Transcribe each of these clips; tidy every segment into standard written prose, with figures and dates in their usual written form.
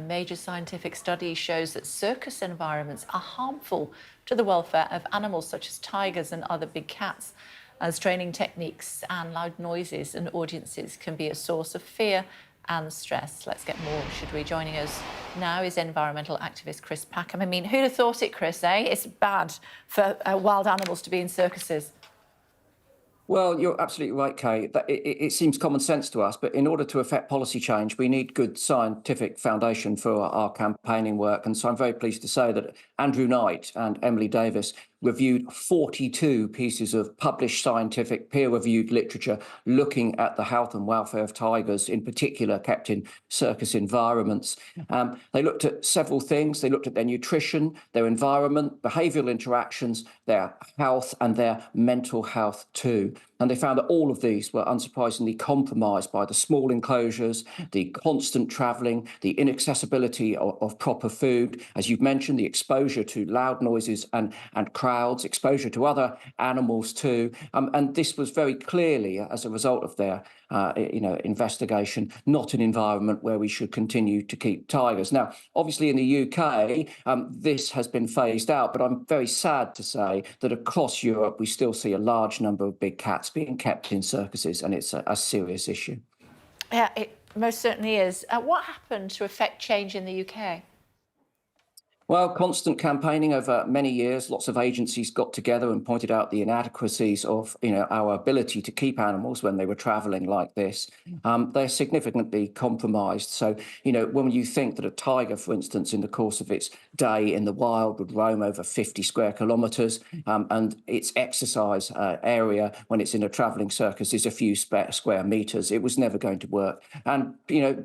major scientific study shows that circus environments are harmful to the welfare of animals such as tigers and other big cats, as training techniques and loud noises and audiences can be a source of fear and stress. Let's get more, should we? Joining us now is environmental activist Chris Packham. I mean, who'd have thought it, Chris, eh? It's bad for wild animals to be in circuses. Well, you're absolutely right, Kay. It seems common sense to us, but in order to affect policy change, we need good scientific foundation for our campaigning work. And so I'm very pleased to say that Andrew Knight and Emily Davis reviewed 42 pieces of published scientific peer-reviewed literature looking at the health and welfare of tigers, in particular kept in circus environments. They looked at several things. They looked at their nutrition, their environment, behavioural interactions, their health and their mental health too. And they found that all of these were unsurprisingly compromised by the small enclosures, the constant travelling, the inaccessibility of proper food, as you've mentioned, the exposure to loud noises and crowds, exposure to other animals too. And this was very clearly, as a result of their investigation, not an environment where we should continue to keep tigers. Now, obviously in the UK, this has been phased out, but I'm very sad to say that across Europe, we still see a large number of big cats being kept in circuses, and it's a serious issue. Yeah, it most certainly is. What happened to affect change in the UK? Well, constant campaigning over many years, lots of agencies got together and pointed out the inadequacies of, our ability to keep animals when they were travelling like this. They're significantly compromised. So, when you think that a tiger, for instance, in the course of its day in the wild would roam over 50 square kilometres, and its exercise area when it's in a travelling circus is a few square metres, it was never going to work. And,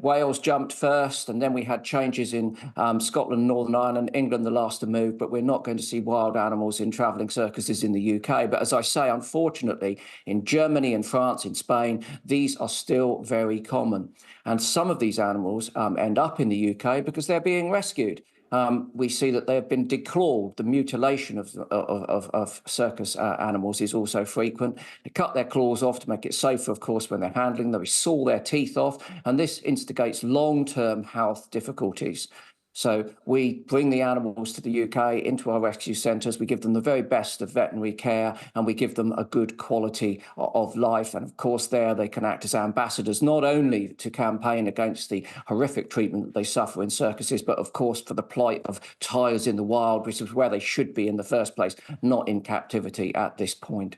Wales jumped first, and then we had changes in Scotland, Northern Ireland, England the last to move, but we're not going to see wild animals in travelling circuses in the UK. But as I say, unfortunately, in Germany and France, in Spain, these are still very common. And some of these animals end up in the UK because they're being rescued. We see that they have been declawed. The mutilation of circus animals is also frequent. They cut their claws off to make it safer, of course, when they're handling them. They saw their teeth off, and this instigates long-term health difficulties. So we bring the animals to the UK into our rescue centres. We give them the very best of veterinary care, and we give them a good quality of life. And of course, there they can act as ambassadors, not only to campaign against the horrific treatment that they suffer in circuses, but of course for the plight of tigers in the wild, which is where they should be in the first place, not in captivity at this point.